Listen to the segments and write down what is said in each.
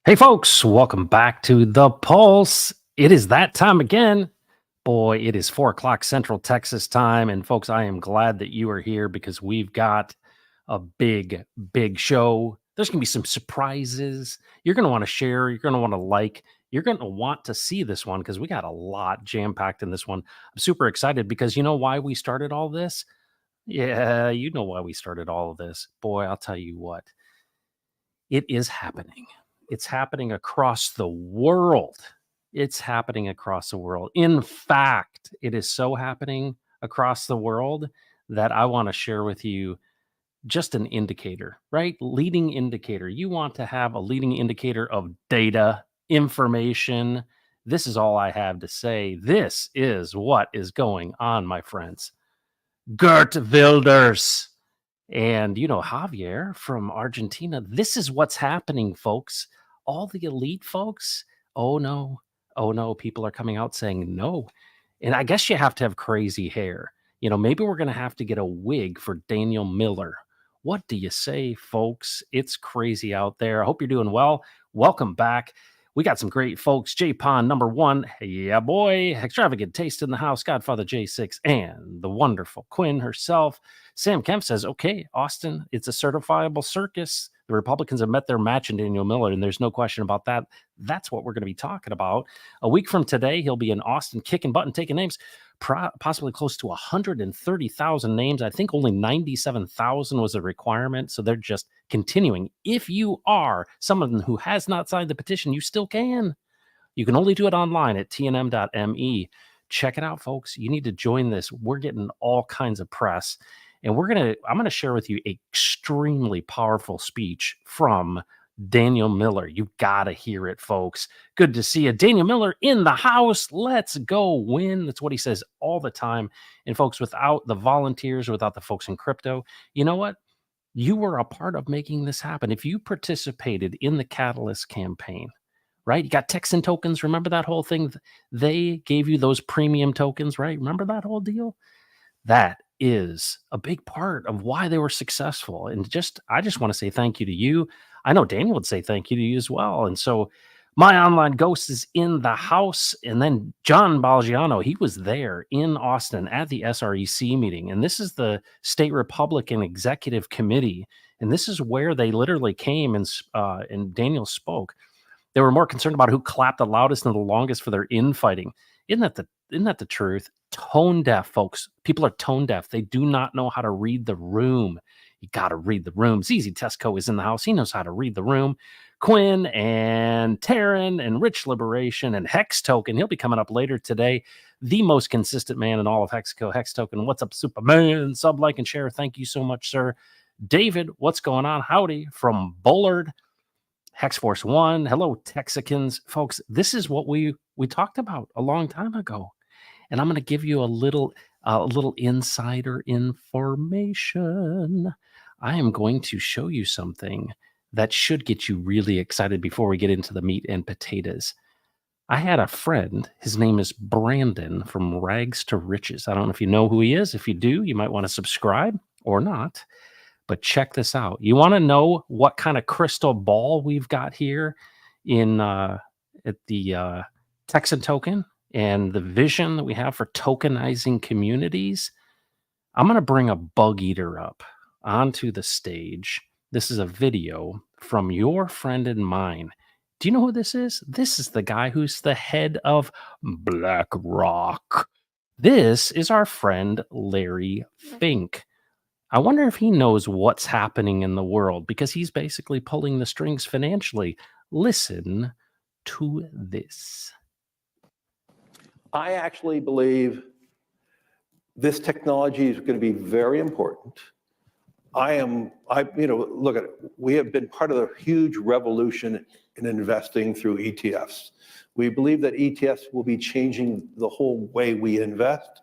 Hey, folks, welcome back to The Pulse. It is that time again. Boy, it is 4 o'clock Central Texas time. And, folks, I am glad that you are here because we've got a big show. There's going to be some surprises. You're going to want to share. You're going to want to like. You're going to want to see this one because we got a lot jam packed in this one. I'm super excited because you know why we started all this? Yeah, you know why we started all of this. Boy, I'll tell you what. It is happening. It's happening across the world. It's happening across the world. In fact, it is so happening across the world that I want to share with you just an indicator, right? Leading indicator. You want to have a leading indicator of data, information. This is all I have to say. This is what is going on, my friends. Gert Wilders. And, Javier from Argentina, this is what's happening, folks. All the elite folks, oh no, people are coming out saying no. And I guess you have to have crazy hair. Maybe we're going to have to get a wig for Daniel Miller. What do you say, folks? It's crazy out there. I hope you're doing well. Welcome back. We got some great folks. J Pond, number one. Yeah, boy. Extravagant Taste in the house. Godfather J6 and the wonderful Quinn herself. Sam Kemp says, okay, Austin, it's a certifiable circus. The Republicans have met their match in Daniel Miller, and there's no question about that. That's what we're going to be talking about. A week from today, he'll be in Austin kicking butt and taking names, possibly close to 130,000 names. I think only 97,000 was a requirement, so they're just continuing. If you are someone who has not signed the petition, you still can. You can only do it online at tnm.me. Check it out, folks. You need to join this. We're getting all kinds of press. And I'm going to share with you an extremely powerful speech from Daniel Miller. You got to hear it, folks. Good to see you. Daniel Miller in the house. Let's go win. That's what he says all the time. And folks, without the volunteers, without the folks in crypto, you know what? You were a part of making this happen. If you participated in the Catalyst campaign, right? You got Texan tokens. Remember that whole thing? They gave you those premium tokens, right? Remember that whole deal? That is a big part of why they were successful. And I just want to say thank you to you. I know Daniel would say thank you to you as well. And so my online ghost is in the house. And then John Balgiano, he was there in Austin at the SREC meeting. And this is the State Republican Executive Committee. And this is where they literally came and Daniel spoke. They were more concerned about who clapped the loudest and the longest for their infighting. Isn't that the truth? Tone deaf, folks. People are tone deaf. They do not know how to read the room. You got to read the room. ZZ Tesco is in the house. He knows how to read the room. Quinn and Taryn and Rich Liberation and Hex Token. He'll be coming up later today. The most consistent man in all of Hexco. Hex Token. What's up, Superman? Sub, like, and share. Thank you so much, sir. David, what's going on? Howdy from Bullard. Hex Force One. Hello, Texicans. Folks, this is what we talked about a long time ago. And I'm going to give you a little insider information. I am going to show you something that should get you really excited before we get into the meat and potatoes. I had a friend. His name is Brandon from Rags to Riches. I don't know if you know who he is. If you do, you might want to subscribe or not. But check this out. You want to know what kind of crystal ball we've got here at the Texan token and the vision that we have for tokenizing communities? I'm going to bring a bug eater up onto the stage. This is a video from your friend and mine. Do you know who this is? This is the guy who's the head of BlackRock. This is our friend Larry Fink. I wonder if he knows what's happening in the world because he's basically pulling the strings financially. Listen to this. I actually believe this technology is going to be very important. Look at it. We have been part of the huge revolution in investing through ETFs. We believe that ETFs will be changing the whole way we invest.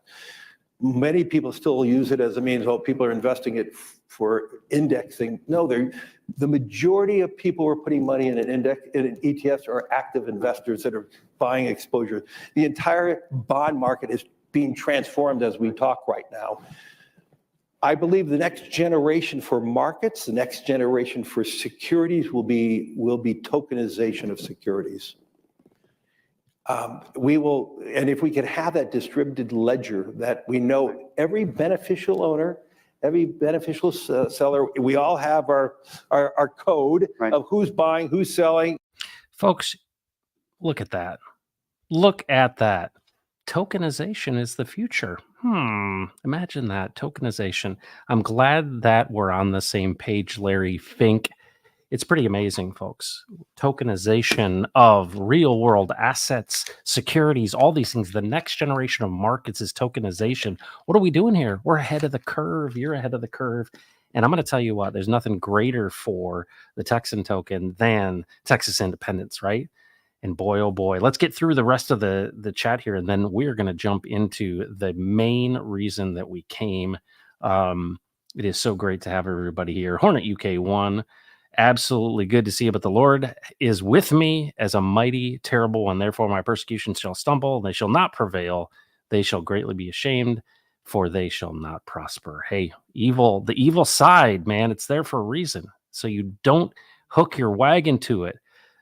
Many people still use it as a means, people are investing it for indexing. No, the majority of people who are putting money in an ETFs are active investors that are buying exposure. The entire bond market is being transformed as we talk right now. I believe the next generation for markets, the next generation for securities will be tokenization of securities. And if we can have that distributed ledger that we know every beneficial owner, every beneficial seller, we all have our code of who's buying, who's selling. Folks, look at that. Look at that. Tokenization is the future. Imagine that. Tokenization. I'm glad that we're on the same page, Larry Fink. It's pretty amazing, folks. Tokenization of real world assets, securities, all these things. The next generation of markets is tokenization. What are we doing here? We're ahead of the curve. You're ahead of the curve. And I'm going to tell you what, there's nothing greater for the Texan token than Texas independence, right? And boy, oh boy, let's get through the rest of the chat here, and then we're going to jump into the main reason that we came. It is so great to have everybody here. Hornet UK1, absolutely good to see you. But the Lord is with me as a mighty, terrible one. Therefore, my persecutions shall stumble, and they shall not prevail. They shall greatly be ashamed, for they shall not prosper. Hey, evil, the evil side, man, it's there for a reason. So you don't hook your wagon to it.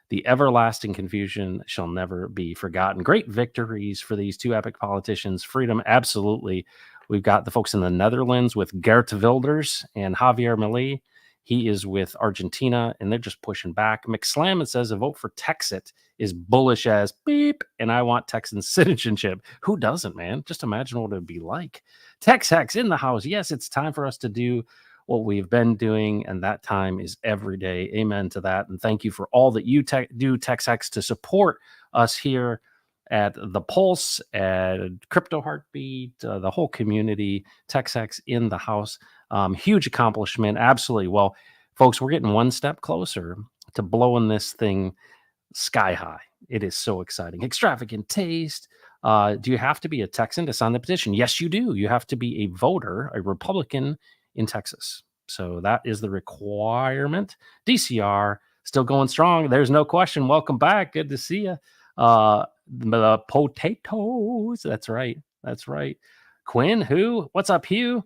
The everlasting confusion shall never be forgotten. Great victories for these two epic politicians. Freedom, absolutely. We've got the folks in the Netherlands with Geert Wilders and Javier Milei. He is with Argentina, and they're just pushing back. McSlam, it says, a vote for Texit is bullish as beep, and I want Texan citizenship. Who doesn't, man? Just imagine what it would be like. Tex Hex in the house. Yes, it's time for us to do what we've been doing, and that time is every day. Amen to that. And thank you for all that you do, TexX, to support us here at The Pulse, at Crypto Heartbeat, the whole community, TexX in the house. Huge accomplishment. Absolutely. Well, folks, we're getting one step closer to blowing this thing sky high. It is so exciting. Extravagant taste. Do you have to be a Texan to sign the petition? Yes, you do. You have to be a voter, a Republican in Texas. So that is the requirement. DCR still going strong. There's no question. Welcome back. Good to see you. The potatoes. That's right. That's right. Quinn, who? What's up, Hugh?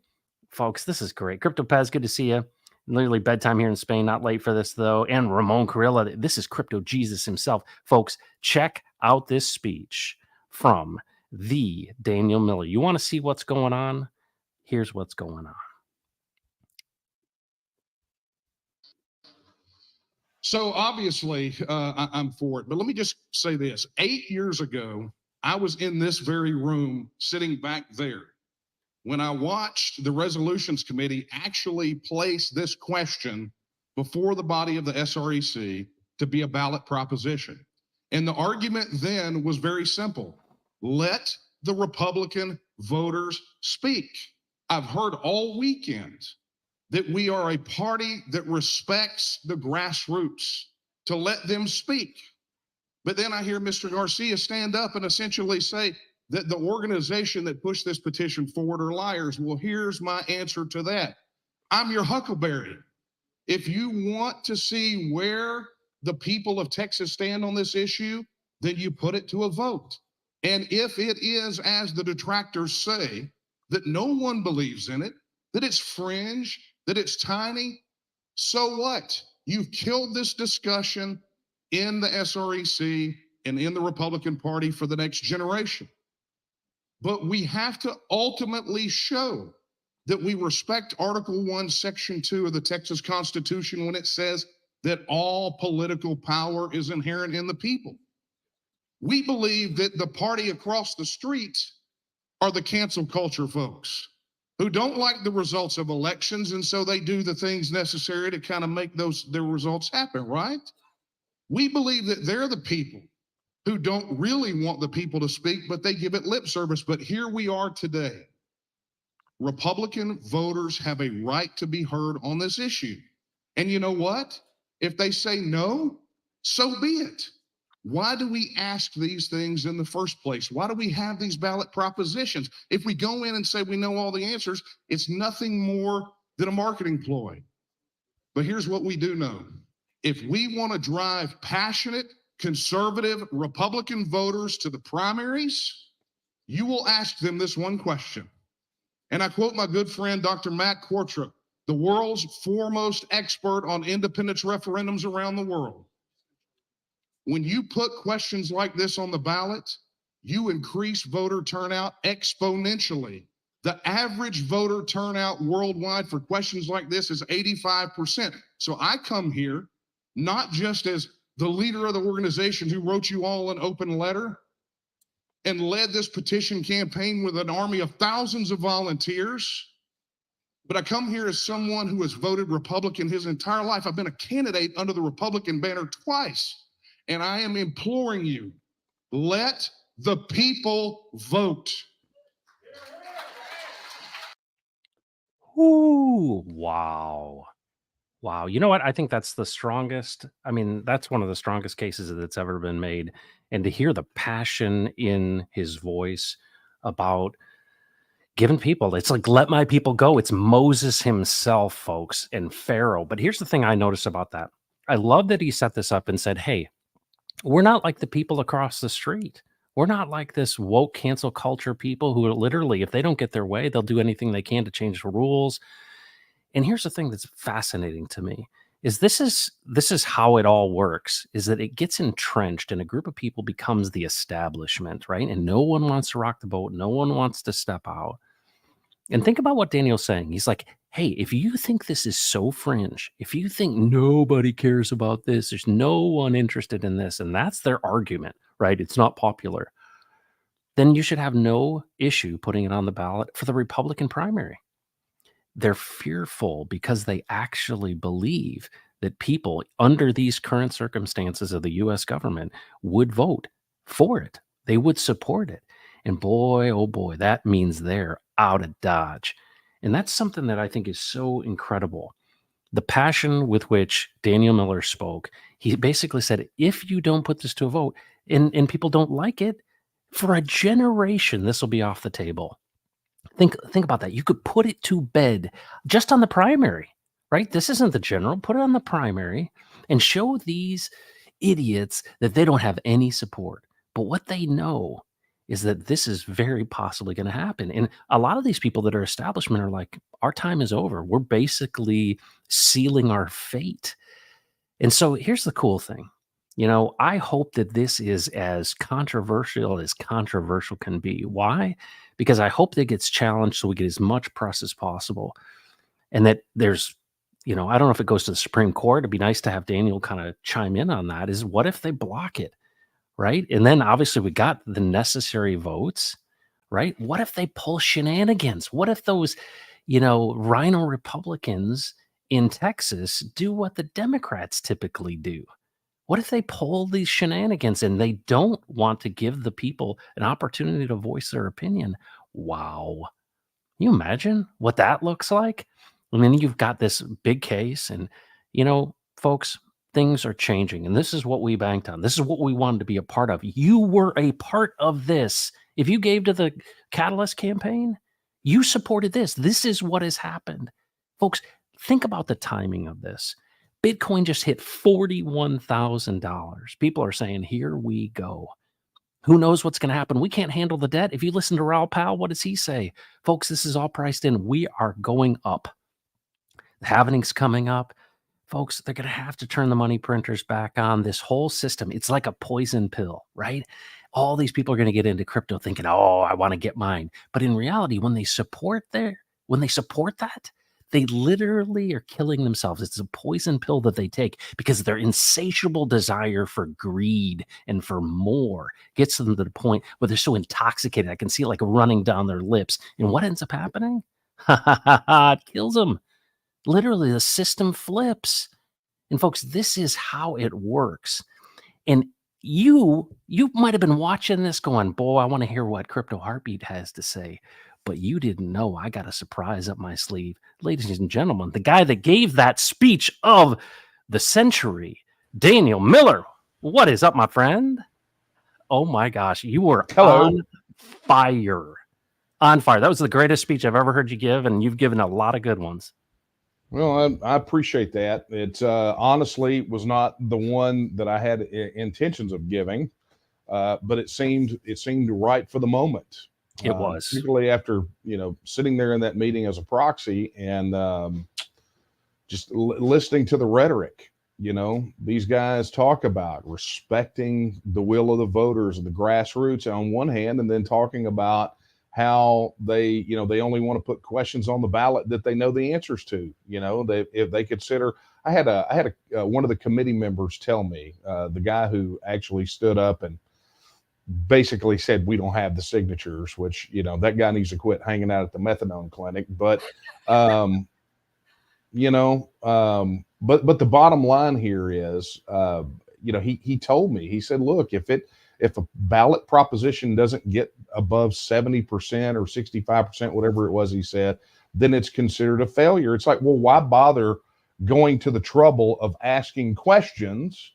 Folks, this is great. Crypto Pez, good to see you. Literally bedtime here in Spain. Not late for this, though. And Ramon Carrilla. This is Crypto Jesus himself. Folks, check out this speech from the Daniel Miller. You want to see what's going on? Here's what's going on. So obviously, I'm for it. But let me just say this. 8 years ago, I was in this very room sitting back there when I watched the Resolutions Committee actually place this question before the body of the SREC to be a ballot proposition. And the argument then was very simple. Let the Republican voters speak. I've heard all weekend that we are a party that respects the grassroots, to let them speak. But then I hear Mr. Garcia stand up and essentially say that the organization that pushed this petition forward are liars. Well, here's my answer to that. I'm your huckleberry. If you want to see where the people of Texas stand on this issue, then you put it to a vote. And if it is, as the detractors say, that no one believes in it, that it's fringe, that it's tiny, so what? You've killed this discussion in the SREC and in the Republican Party for the next generation. But we have to ultimately show that we respect Article 1, Section 2 of the Texas Constitution when it says that all political power is inherent in the people. We believe that the party across the street are the cancel culture folks who don't like the results of elections, and so they do the things necessary to kind of make their results happen, right? We believe that they're the people who don't really want the people to speak, but they give it lip service. But here we are today. Republican voters have a right to be heard on this issue. And you know what? If they say no, so be it. Why do we ask these things in the first place? Why do we have these ballot propositions? If we go in and say we know all the answers, it's nothing more than a marketing ploy. But here's what we do know. If we want to drive passionate, conservative Republican voters to the primaries, you will ask them this one question. And I quote my good friend, Dr. Matt Quartrip, the world's foremost expert on independence referendums around the world. When you put questions like this on the ballot, you increase voter turnout exponentially. The average voter turnout worldwide for questions like this is 85%. So I come here not just as the leader of the organization who wrote you all an open letter and led this petition campaign with an army of thousands of volunteers, but I come here as someone who has voted Republican his entire life. I've been a candidate under the Republican banner twice, and I am imploring you, let the people vote. Ooh, wow. Wow. You know what? I think that's the strongest. I mean, that's one of the strongest cases that's ever been made. And to hear the passion in his voice about giving people, it's like, let my people go. It's Moses himself, folks, and Pharaoh. But here's the thing I noticed about that. I love that he set this up and said, hey, we're not like the people across the street. We're not like this woke cancel culture people who are literally, if they don't get their way, they'll do anything they can to change the rules. And here's the thing that's fascinating to me is this is how it all works, is that it gets entrenched and a group of people becomes the establishment, right? And no one wants to rock the boat. No one wants to step out. And think about what Daniel's saying. He's like, hey, if you think this is so fringe, if you think nobody cares about this, there's no one interested in this, and that's their argument, right? It's not popular, then you should have no issue putting it on the ballot for the Republican primary. They're fearful because they actually believe that people under these current circumstances of the US government would vote for it. They would support it. And boy, oh boy, that means they're out of Dodge. And that's something that I think is so incredible. The passion with which Daniel Miller spoke, he basically said, if you don't put this to a vote and people don't like it, for a generation, this will be off the table. Think about that. You could put it to bed just on the primary, right? This isn't the general. Put it on the primary and show these idiots that they don't have any support. But what they know is that this is very possibly going to happen. And a lot of these people that are establishment are like, our time is over. We're basically sealing our fate. And so here's the cool thing. You know, I hope that this is as controversial can be. Why? Because I hope that it gets challenged so we get as much press as possible. And that there's, you know, I don't know if it goes to the Supreme Court. It'd be nice to have Daniel kind of chime in on that. Is what if they block it? Right. And then obviously we got the necessary votes. Right. What if they pull shenanigans? What if those, you know, rhino Republicans in Texas do what the Democrats typically do? What if they pull these shenanigans and they don't want to give the people an opportunity to voice their opinion? Wow. Can you imagine what that looks like? I mean, you've got this big case and, you know, folks, things are changing. And this is what we banked on. This is what we wanted to be a part of. You were a part of this. If you gave to the Catalyst campaign, you supported this. This is what has happened. Folks, think about the timing of this. Bitcoin just hit $41,000. People are saying, here we go. Who knows what's going to happen? We can't handle the debt. If you listen to Raoul Pal, what does he say? Folks, this is all priced in. We are going up. The halvening's coming up. Folks, they're going to have to turn the money printers back on. This whole system, it's like a poison pill, right? All these people are going to get into crypto thinking, oh, I want to get mine. But in reality, when they support that, they literally are killing themselves. It's a poison pill that they take because their insatiable desire for greed and for more gets them to the point where they're so intoxicated. I can see it like running down their lips. And what ends up happening? It kills them. Literally, the system flips. And folks, this is how it works. And you might have been watching this going, boy, I want to hear what Crypto Heartbeat has to say. But you didn't know I got a surprise up my sleeve. Ladies and gentlemen, the guy that gave that speech of the century, Daniel Miller. What is up, my friend? Oh my gosh, you were on fire. On fire. That was the greatest speech I've ever heard you give, and you've given a lot of good ones. Well, I appreciate that. It honestly was not the one that I had intentions of giving, but it seemed right for the moment. It was. Particularly after, sitting there in that meeting as a proxy and just listening to the rhetoric. These guys talk about respecting the will of the voters and the grassroots on one hand, and then talking about how they only want to put questions on the ballot that they know the answers to. If they consider, I had one of the committee members tell me, the guy who actually stood up and basically said we don't have the signatures, which that guy needs to quit hanging out at the methadone clinic. But but the bottom line here is, he told me, he said, look, if a ballot proposition doesn't get above 70% or 65%, whatever it was he said, then it's considered a failure. It's like, well, why bother going to the trouble of asking questions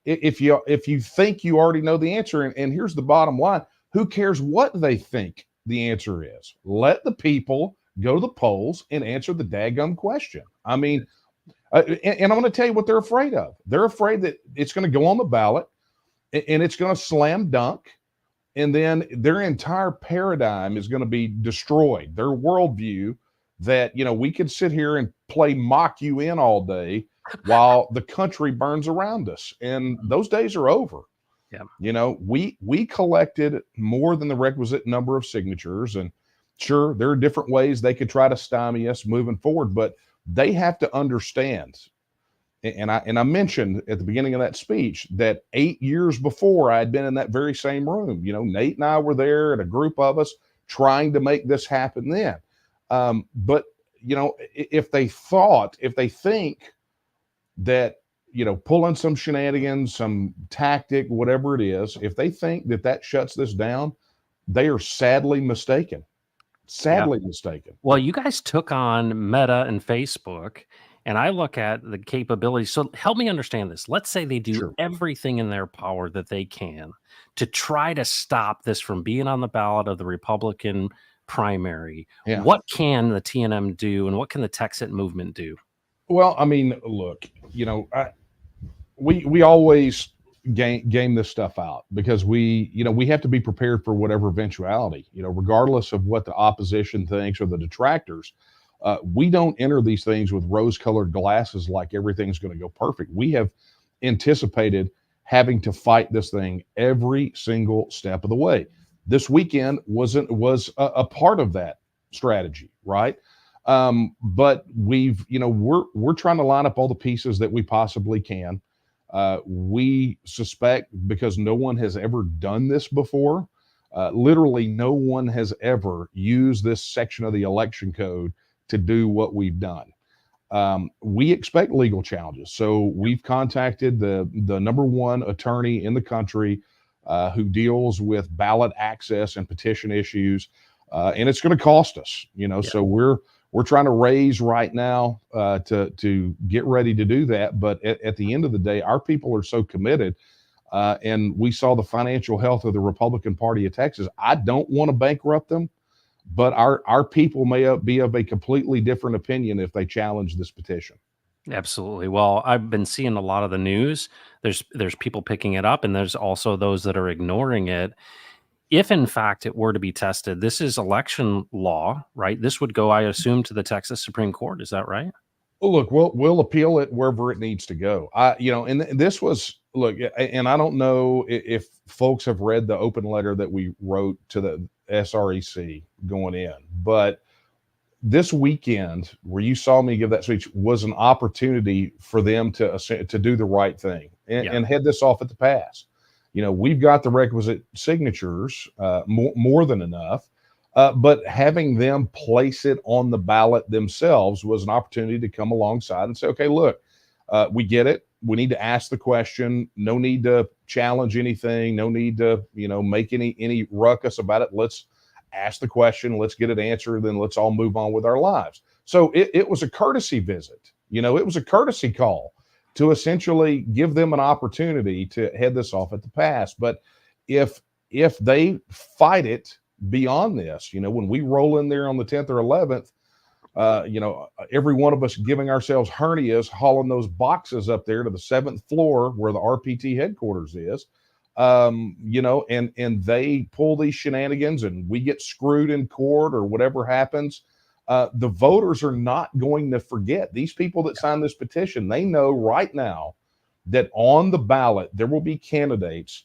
if you think you already know the answer? And here's the bottom line: who cares what they think the answer is? Let the people go to the polls and answer the daggum question. I mean, and I'm going to tell you what they're afraid of. They're afraid that it's going to go on the ballot and it's going to slam dunk, and then their entire paradigm is going to be destroyed. Their worldview that, we could sit here and play mock you in all day while the country burns around us. And those days are over. Yeah. We collected more than the requisite number of signatures, and sure, there are different ways they could try to stymie us moving forward, but they have to understand. And I mentioned at the beginning of that speech that 8 years before I had been in that very same room. Nate and I were there, and a group of us trying to make this happen then. But if they think that, pulling some shenanigans, some tactic, whatever it is, if they think that shuts this down, they are sadly mistaken. Mistaken. Well, you guys took on Meta and Facebook, and I look at the capabilities. So help me understand this. Let's say they do Sure. everything in their power that they can to try to stop this from being on the ballot of the Republican primary. Yeah. What can the TNM do, and what can the Texan movement do? Well, I mean, look, we always game this stuff out because we have to be prepared for whatever eventuality, regardless of what the opposition thinks or the detractors. We don't enter these things with rose-colored glasses like everything's going to go perfect. We have anticipated having to fight this thing every single step of the way. This weekend was a part of that strategy, right? But we're trying to line up all the pieces that we possibly can. We suspect, because no one has ever done this before, literally no one has ever used this section of the election code to do what we've done. We expect legal challenges. So we've contacted the number one attorney in the country who deals with ballot access and petition issues. And it's going to cost us, so we're trying to raise right now to get ready to do that. But at the end of the day, our people are so committed, and we saw the financial health of the Republican Party of Texas. I don't want to bankrupt them, but our people may be of a completely different opinion if they challenge this petition. Absolutely. Well, I've been seeing a lot of the news. There's people picking it up, and there's also those that are ignoring it. If in fact it were to be tested, this is election law, right? This would go, I assume, to the Texas Supreme Court. Is that right? Well, look, we'll appeal it wherever it needs to go. And this was, look, and I don't know if folks have read the open letter that we wrote to the SREC going in, but this weekend where you saw me give that speech was an opportunity for them to do the right thing and head this off at the pass. We've got the requisite signatures, more than enough, but having them place it on the ballot themselves was an opportunity to come alongside and say, okay, look, we get it. We need to ask the question. No need to challenge anything. No need to, make any ruckus about it. Let's ask the question. Let's get it answered. Then let's all move on with our lives. So it was a courtesy visit. It was a courtesy call to essentially give them an opportunity to head this off at the pass. But if they fight it beyond this, when we roll in there on the 10th or 11th, every one of us giving ourselves hernias, hauling those boxes up there to the 7th floor where the RPT headquarters is, and they pull these shenanigans and we get screwed in court or whatever happens, the voters are not going to forget. These people that signed this petition, they know right now that on the ballot there will be candidates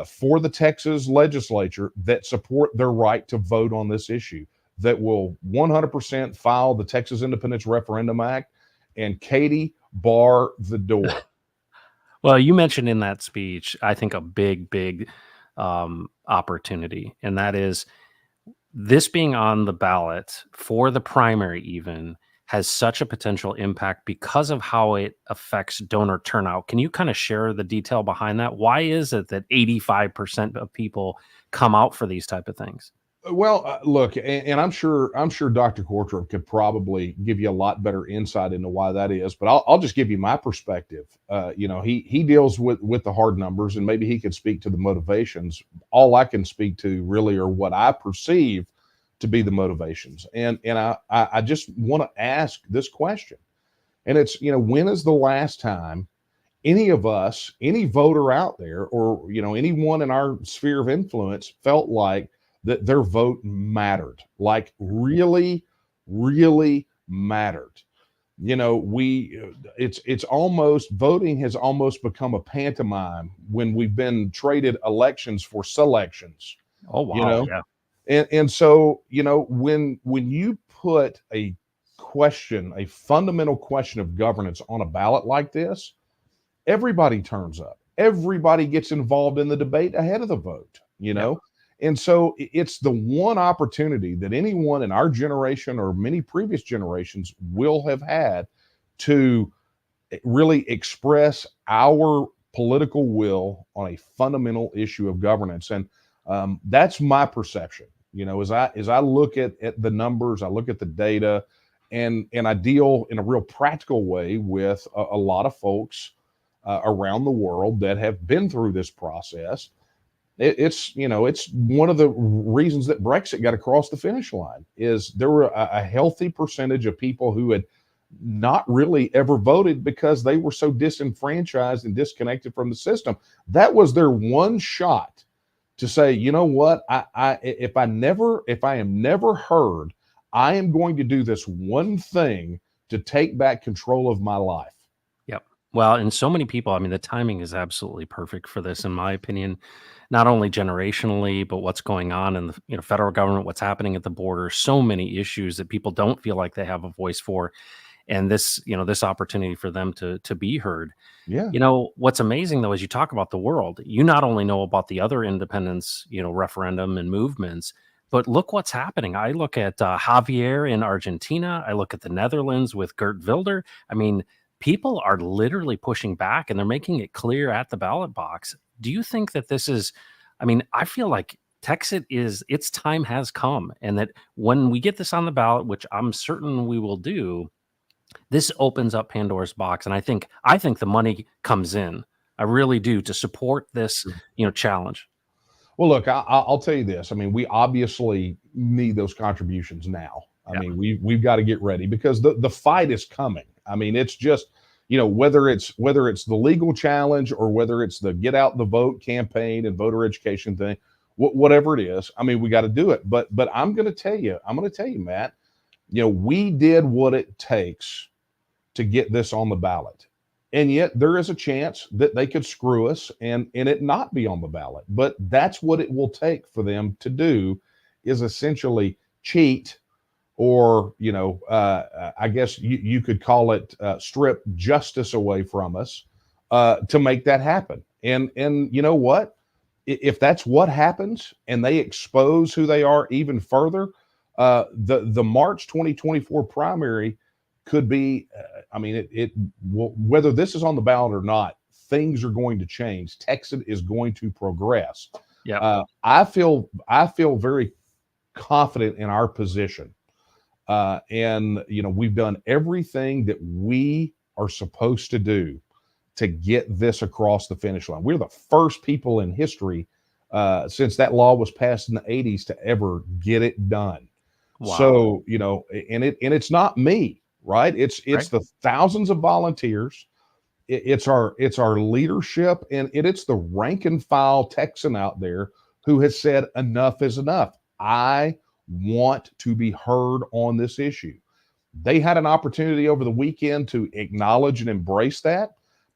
for the Texas legislature that support their right to vote on this issue, that will 100% file the Texas Independence Referendum Act. And Katie, bar the door. Well, you mentioned in that speech, I think a big opportunity, and that is this being on the ballot for the primary even has such a potential impact because of how it affects donor turnout. Can you kind of share the detail behind that? Why is it that 85% of people come out for these type of things? Well, look, and I'm sure Dr. Kortrup could probably give you a lot better insight into why that is, but I'll just give you my perspective. He deals with the hard numbers, and maybe he could speak to the motivations. All I can speak to really are what I perceive to be the motivations, and I just want to ask this question, and it's, when is the last time any of us, any voter out there, or anyone in our sphere of influence felt like that their vote mattered, like really, really mattered? It's almost, voting has almost become a pantomime when we've been traded elections for selections. Oh, wow. Yeah. And so, when you put a fundamental question of governance on a ballot like this, everybody turns up. Everybody gets involved in the debate ahead of the vote, Yep. And so it's the one opportunity that anyone in our generation or many previous generations will have had to really express our political will on a fundamental issue of governance. And that's my perception. As I look at the numbers, I look at the data, and I deal in a real practical way with a lot of folks around the world that have been through this process. It's one of the reasons that Brexit got across the finish line is there were a healthy percentage of people who had not really ever voted because they were so disenfranchised and disconnected from the system. That was their one shot to say, you know what, if I am never heard, I am going to do this one thing to take back control of my life. Yep. Well, and so many people, I mean, the timing is absolutely perfect for this, in my opinion, not only generationally, but what's going on in the federal government, what's happening at the border, so many issues that people don't feel like they have a voice for. And this opportunity for them to be heard. Yeah. What's amazing though, is you talk about the world, you not only know about the other independence, referendum and movements, but look what's happening. I look at Javier in Argentina. I look at the Netherlands with Geert Wilder. I mean, people are literally pushing back and they're making it clear at the ballot box. Do you think that this is, I mean, I feel like its time has come, and that when we get this on the ballot, which I'm certain we will do, this opens up Pandora's box, and I think the money comes in. I really do, to support this, challenge. Well, look, I'll tell you this. I mean, we obviously need those contributions now. I mean, we've got to get ready because the fight is coming. I mean, it's just, whether it's the legal challenge or whether it's the get out the vote campaign and voter education thing, whatever it is. I mean, we got to do it. But I'm going to tell you, Matt, we did what it takes to get this on the ballot. And yet there is a chance that they could screw us and it not be on the ballot. But that's what it will take for them to do, is essentially cheat, or, I guess you could call it strip justice away from us to make that happen. And you know what? If that's what happens and they expose who they are even further, the March 2024 primary could be, whether this is on the ballot or not, things are going to change. Texas is going to progress. Yeah. I feel very confident in our position. And we've done everything that we are supposed to do to get this across the finish line. We're the first people in history since that law was passed in the 80s to ever get it done. Wow. So, and it's not me, right? It's Right. the thousands of volunteers It's our leadership, and it's the rank and file Texan out there who has said enough is enough. I want to be heard on this issue. They had an opportunity over the weekend to acknowledge and embrace that.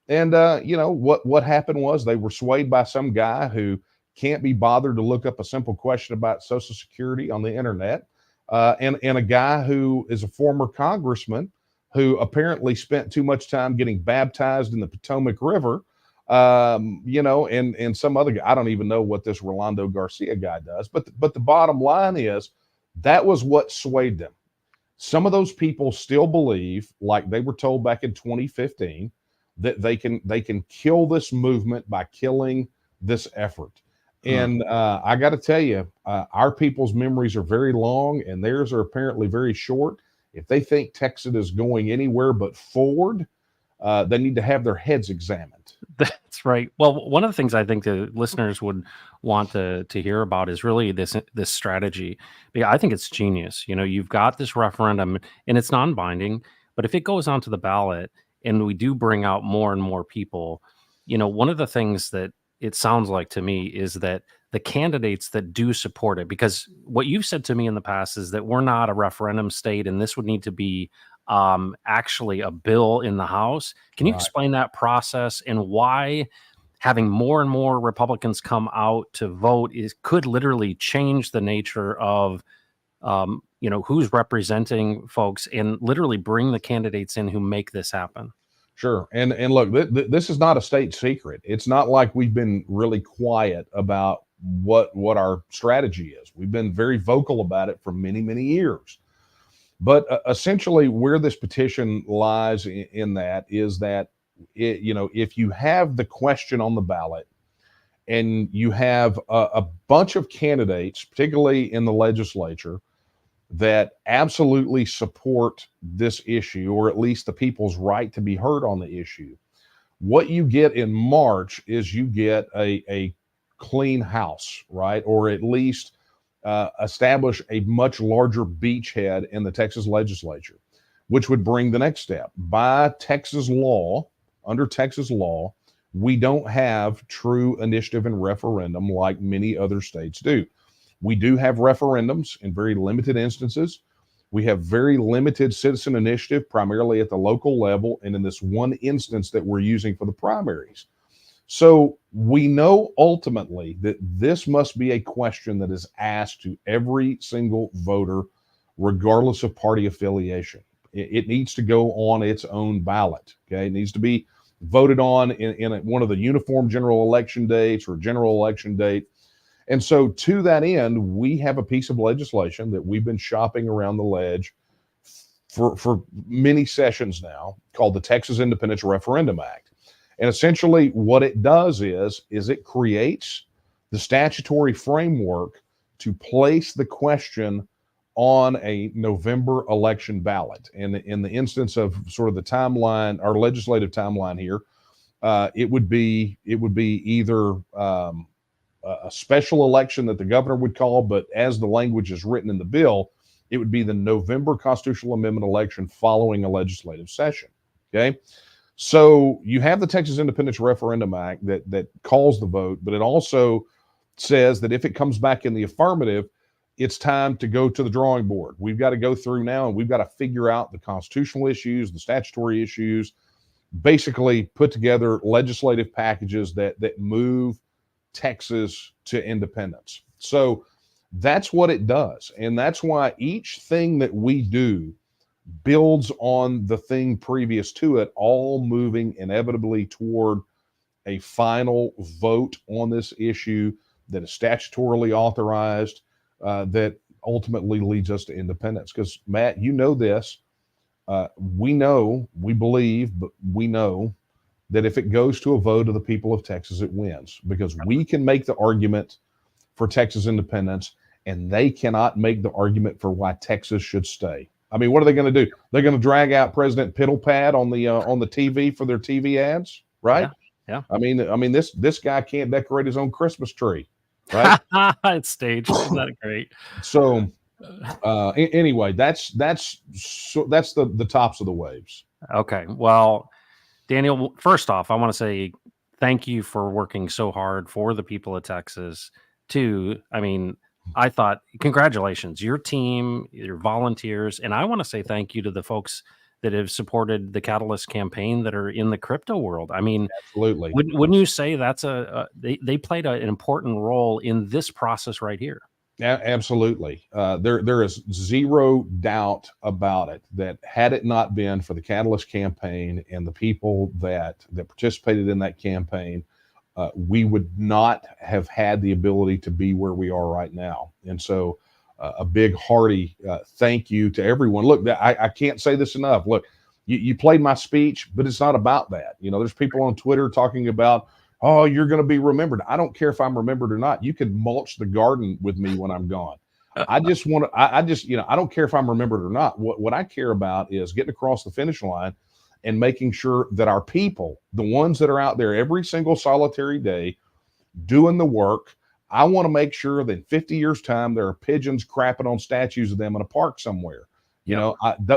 And what happened was they were swayed by some guy who can't be bothered to look up a simple question about Social Security on the internet, and a guy who is a former congressman who apparently spent too much time getting baptized in the Potomac River, and some other guy. I don't even know what this Rolando Garcia guy does, but the bottom line is that was what swayed them. Some of those people still believe, like they were told back in 2015, that they can kill this movement by killing this effort. And I got to tell you, our people's memories are very long, and theirs are apparently very short. If they think Texas is going anywhere but forward, they need to have their heads examined. That's right. Well, one of the things I think the listeners would want to hear about is really this strategy. Yeah, I think it's genius. You've got this referendum, and it's non-binding, but if it goes onto the ballot and we do bring out more and more people, one of the things that it sounds like to me is that the candidates that do support it, because what you've said to me in the past is that we're not a referendum state, and this would need to be actually a bill in the House. Can you Right. explain that process and why having more and more Republicans come out to vote could literally change the nature of who's representing folks and literally bring the candidates in who make this happen? Sure. And look, this is not a state secret. It's not like we've been really quiet about what our strategy is. We've been very vocal about it for many, many years. But essentially, where this petition lies in that is that if you have the question on the ballot and you have a bunch of candidates, particularly in the legislature, that absolutely support this issue, or at least the people's right to be heard on the issue, what you get in March is you get a clean house, right? Or at least establish a much larger beachhead in the Texas legislature, which would bring the next step. By Texas law, under Texas law, we don't have true initiative and referendum like many other states do. We do have referendums in very limited instances. We have very limited citizen initiative, primarily at the local level, and in this one instance that we're using for the primaries. So we know ultimately that this must be a question that is asked to every single voter, regardless of party affiliation. It needs to go on its own ballot. Okay, it needs to be voted on in one of the uniform general election dates or general election date. And so to that end, we have a piece of legislation that we've been shopping around the ledge for many sessions now, called the Texas Independence Referendum Act. And essentially what it does is it creates the statutory framework to place the question on a November election ballot. And in the instance of sort of the timeline, our legislative timeline here, it would be either a special election that the governor would call, but as the language is written in the bill, it would be the November constitutional amendment election following a legislative session. Okay. So you have the Texas Independence Referendum Act that calls the vote, but it also says that if it comes back in the affirmative, it's time to go to the drawing board. We've got to go through now, and we've got to figure out the constitutional issues, the statutory issues, basically put together legislative packages that move Texas to independence. So that's what it does. And that's why each thing that we do builds on the thing previous to it, all moving inevitably toward a final vote on this issue that is statutorily authorized, that ultimately leads us to independence. Because, Matt, you know this. We believe, but we know that if it goes to a vote of the people of Texas, it wins, because we can make the argument for Texas independence, and they cannot make the argument for why Texas should stay. I mean, what are they going to do? They're going to drag out President Piddlepad on the TV for their TV ads, right? Yeah. I mean, this guy can't decorate his own Christmas tree, right? It's staged. Isn't that great? So anyway, that's the tops of the waves. Okay. Well, Daniel, first off, I want to say thank you for working so hard for the people of Texas. Two, I mean, I thought congratulations, your team, your volunteers, and I want to say thank you to the folks that have supported the Catalyst campaign that are in the crypto world. I mean, Absolutely. wouldn't you say that's they played an important role in this process right here? Absolutely. There is zero doubt about it that had it not been for the Catalyst campaign and the people that participated in that campaign, we would not have had the ability to be where we are right now. And so, a big hearty thank you to everyone. Look, I can't say this enough. Look, you played my speech, but it's not about that. You know, there's people on Twitter talking about, oh, you're going to be remembered. I don't care if I'm remembered or not. You could mulch the garden with me when I'm gone. I just want to, I just, you know, I don't care if I'm remembered or not. What I care about is getting across the finish line and making sure that our people, the ones that are out there every single solitary day doing the work, I want to make sure that in 50 years' time, there are pigeons crapping on statues of them in a park somewhere. You know,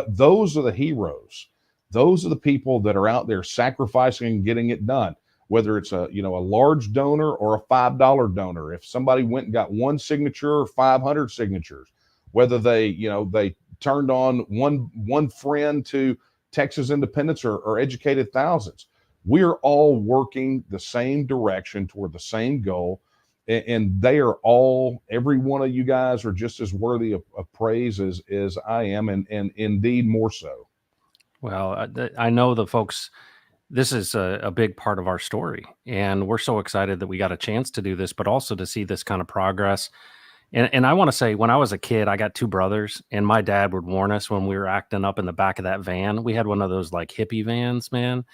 those are the heroes. Those are the people that are out there sacrificing and getting it done. Whether it's a large donor or a $5 donor, if somebody went and got one signature or 500 signatures, whether they turned on one friend to Texas independence or educated thousands, we're all working the same direction toward the same goal, and they are all, every one of you guys are just as worthy of praise as I am, and indeed more so. Well, I know the folks. This is a big part of our story, and we're so excited that we got a chance to do this, but also to see this kind of progress. And I want to say, when I was a kid, I got two brothers, and my dad would warn us when we were acting up in the back of that van. We had one of those like hippie vans, man.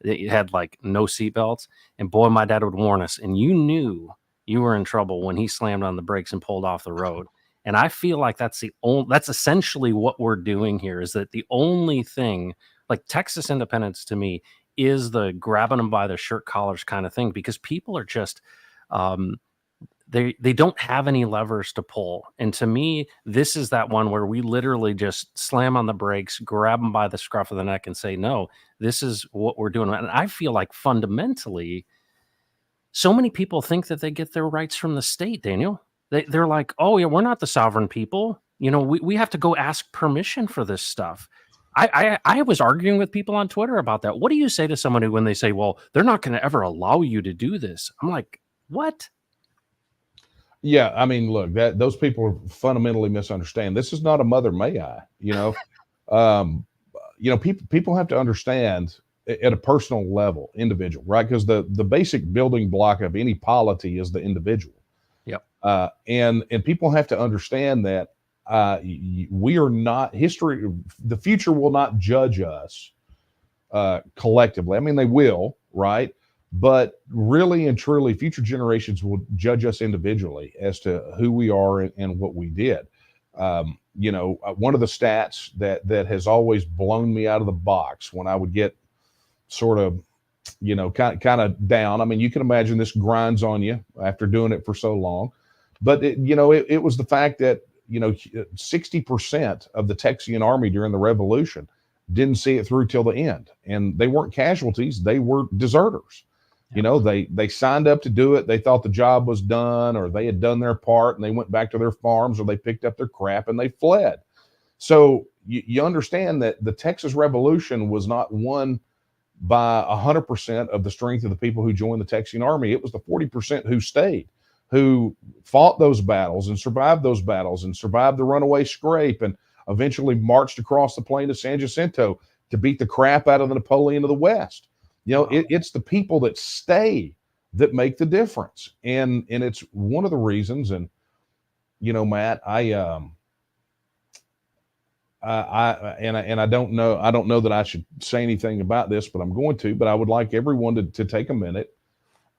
It had like no seatbelts, and boy, my dad would warn us, and you knew you were in trouble when he slammed on the brakes and pulled off the road. And I feel like that's essentially what we're doing here. Is that the only thing, like Texas independence to me is the grabbing them by the shirt collars kind of thing, because people are just um, they don't have any levers to pull. And to me, this is that one where we literally just slam on the brakes, grab them by the scruff of the neck, and say, "No, this is what we're doing." And I feel like fundamentally, so many people think that they get their rights from the state. Daniel, they're like, "Oh yeah, we're not the sovereign people. You know, we have to go ask permission for this stuff." I was arguing with people on Twitter about that. What do you say to someone who, when they say, "Well, they're not going to ever allow you to do this"? I'm like, "What?" Yeah, I mean, look, that those people fundamentally misunderstand. This is not a Mother May I, um, people have to understand at a personal level, individual, right? Because the basic building block of any polity is the individual. Yep. And people have to understand that we are not history. The future will not judge us collectively. I mean, they will, right? But really and truly, future generations will judge us individually as to who we are and what we did. One of the stats that has always blown me out of the box when I would get sort of, kind of down. I mean, you can imagine this grinds on you after doing it for so long. But it was the fact that 60% of the Texian army during the Revolution didn't see it through till the end, and they weren't casualties; they were deserters. They signed up to do it. They thought the job was done, or they had done their part, and they went back to their farms, or they picked up their crap and they fled. So you understand that the Texas Revolution was not won by 100% of the strength of the people who joined the Texian army. It was the 40% who stayed, who fought those battles and survived those battles and survived the runaway scrape, and eventually marched across the plain of San Jacinto to beat the crap out of the Napoleon of the West. It's the people that stay that make the difference. And it's one of the reasons. And, Matt, I don't know that I should say anything about this, but I'm going to. But I would like everyone to take a minute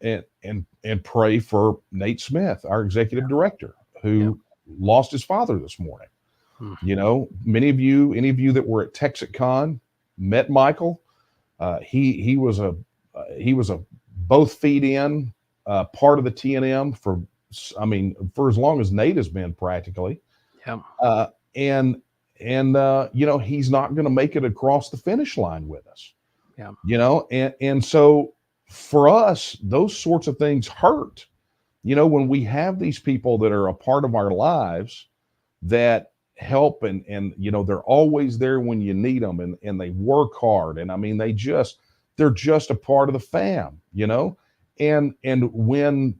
and pray for Nate Smith, our executive director, who lost his father this morning. Any of you that were at TexasCon met Michael. He was a both feet in part of the T&M for as long as Nate has been practically. Yeah. And he's not going to make it across the finish line with us. Yeah. And so for us, those sorts of things hurt. When we have these people that are a part of our lives that help and they're always there when you need them, and they work hard, and I mean they're just a part of the fam, and when,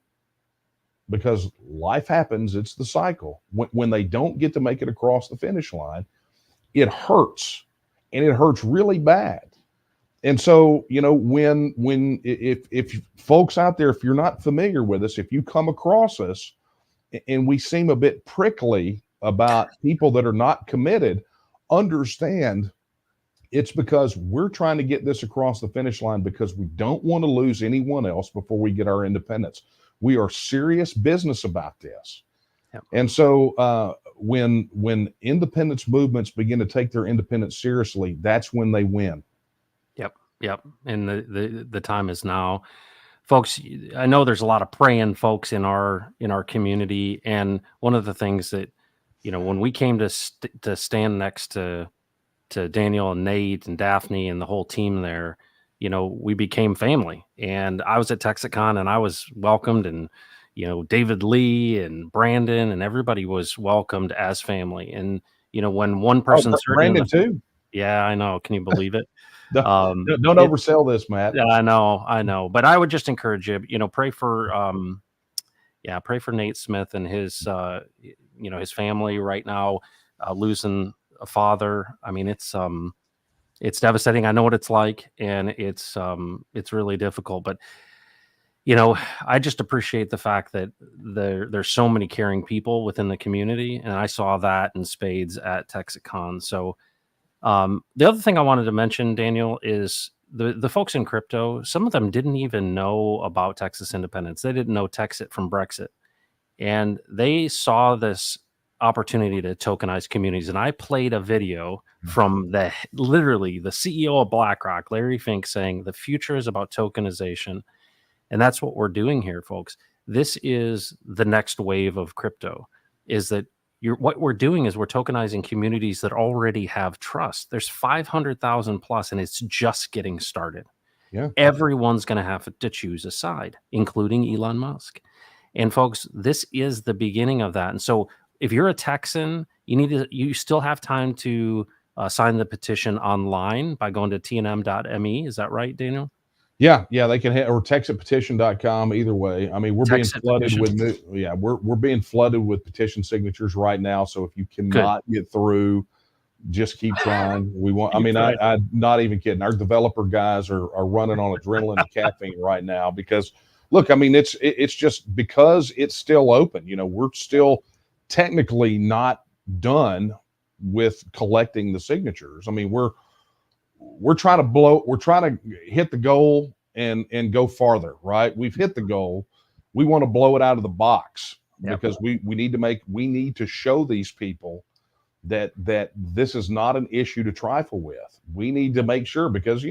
because life happens, it's the cycle. When they don't get to make it across the finish line, it hurts, and it hurts really bad. And so, if folks out there, if you're not familiar with us, if you come across us and we seem a bit prickly about people that are not committed, understand it's because we're trying to get this across the finish line because we don't want to lose anyone else before we get our independence. We are serious business about this. Yep. And so when independence movements begin to take their independence seriously, that's when they win. Yep. And the time is now. Folks, I know there's a lot of praying folks in our community, and one of the things that, when we came to stand next to Daniel and Nate and Daphne and the whole team there, we became family. And I was at Texicon and I was welcomed, and David Lee and Brandon and everybody was welcomed as family. And when one person's hurting, Brandon too. yeah, I know. Can you believe it? Don't oversell this, Matt. Yeah, I know. But I would just encourage you, pray for pray for Nate Smith and his his family right now, losing a father. I mean, it's devastating. I know what it's like, and it's really difficult. But I just appreciate the fact that there's so many caring people within the community, and I saw that in spades at Texicon. So the other thing I wanted to mention, Daniel, is the folks in crypto. Some of them didn't even know about Texas independence. They didn't know Texit from Brexit, and they saw this opportunity to tokenize communities. And I played a video from literally the CEO of BlackRock, Larry Fink, saying the future is about tokenization. And that's what we're doing here, folks. This is the next wave of crypto, is that what we're doing is we're tokenizing communities that already have trust. There's 500,000 plus, and it's just getting started. Yeah. Everyone's going to have to choose a side, including Elon Musk. And folks, this is the beginning of that. And so if you're a Texan, you still have time to sign the petition online by going to tnm.me. Is that right, Daniel? Yeah, they can hit, or textpetition.com, either way. I mean, we're being flooded with we're being flooded with petition signatures right now. So if you cannot get through, just keep trying. We want, I'm not even kidding. Our developer guys are running on adrenaline and caffeine right now because look, I mean, it's just because it's still open. We're still technically not done with collecting the signatures. I mean, we're trying to hit the goal and go farther, right? We've hit the goal. We want to blow it out of the box because we need to show these people that this is not an issue to trifle with. We need to make sure, because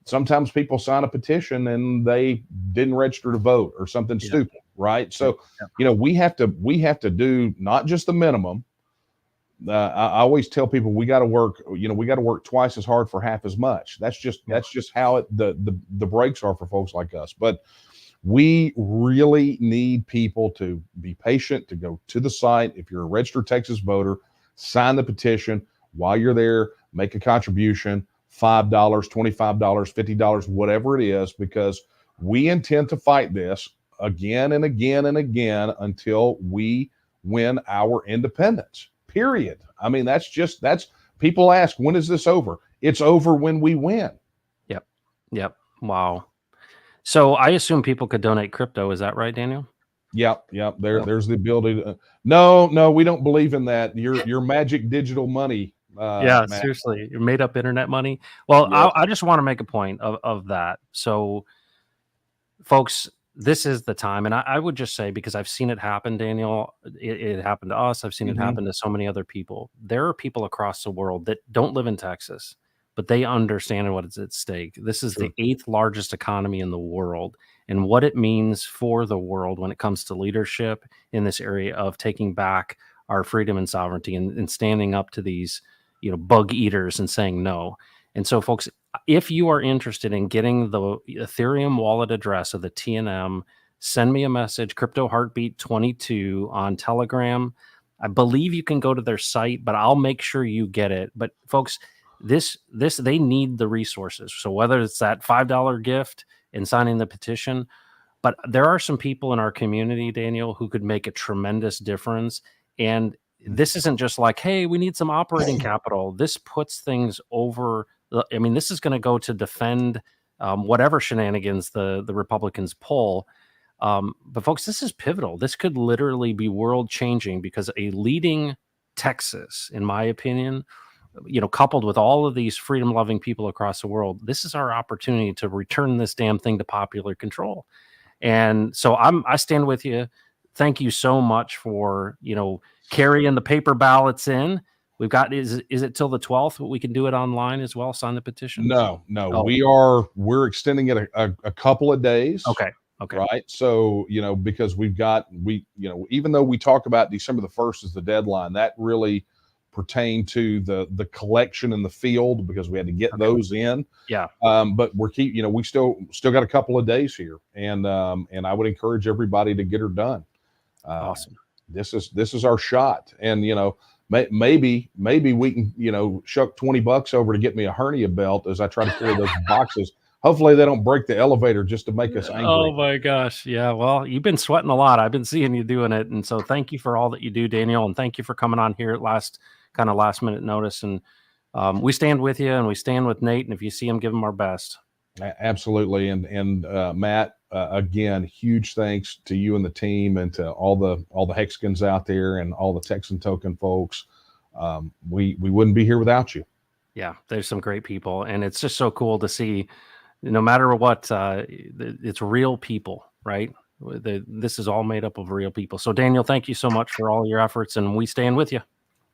sometimes people sign a petition and they didn't register to vote or something stupid, right? So we have to do not just the minimum. I always tell people we got to work twice as hard for half as much. That's just how the breaks are for folks like us. But we really need people to be patient, to go to the site. If you're a registered Texas voter, sign the petition. While you're there, make a contribution, $5, $25, $50, whatever it is, because we intend to fight this again and again and again until we win our independence. Period. I mean, that's people ask, when is this over? It's over when we win. Yep. Wow. So I assume people could donate crypto. Is that right, Daniel? Yep. There's the ability to. No, we don't believe in that. Your magic digital money. Matt. Seriously, your made up internet money. Well, Yes. I just want to make a point of that. So, folks, this is the time. And I would just say, because I've seen it happen, Daniel, it happened to us. I've seen it happen to so many other people. There are people across the world that don't live in Texas, but they understand what is at stake. This is the 8th largest economy in the world, and what it means for the world when it comes to leadership in this area of taking back our freedom and sovereignty and standing up to these, bug eaters and saying no. And so, folks, if you are interested in getting the Ethereum wallet address of the TNM, send me a message, Crypto Heartbeat 22 on Telegram. I believe you can go to their site, but I'll make sure you get it. But folks, this they need the resources. So whether it's that $5 gift and signing the petition, but there are some people in our community, Daniel, who could make a tremendous difference. And this isn't just like, hey, we need some operating capital. This puts things over. I mean, this is going to go to defend whatever shenanigans the Republicans pull. But folks, this is pivotal. This could literally be world changing because a leading Texas, in my opinion, coupled with all of these freedom loving people across the world, this is our opportunity to return this damn thing to popular control. And so I stand with you. Thank you so much for, carrying the paper ballots in. We've got, is it till the 12th? We can do it online as well. Sign the petition. No, Oh. we're extending it a couple of days. Okay. Right. So, because even though we talk about December the 1st as the deadline, that really pertained to the collection in the field because we had to get those in. Yeah. But we still got a couple of days here, and I would encourage everybody to get her done. Awesome. This is our shot, and maybe we can shuck $20 over to get me a hernia belt as I try to carry those boxes. Hopefully they don't break the elevator just to make us angry. Oh my gosh. Yeah. Well, you've been sweating a lot. I've been seeing you doing it. And so thank you for all that you do, Daniel. And thank you for coming on here at last minute notice. And we stand with you and we stand with Nate. And if you see him, give him our best. Absolutely. And Matt, again, huge thanks to you and the team and to all the Hexagons out there and all the Texan Token folks. We wouldn't be here without you. Yeah. There's some great people. And it's just so cool to see, no matter what, it's real people, right? This is all made up of real people. So Daniel, thank you so much for all your efforts, and we stand with you.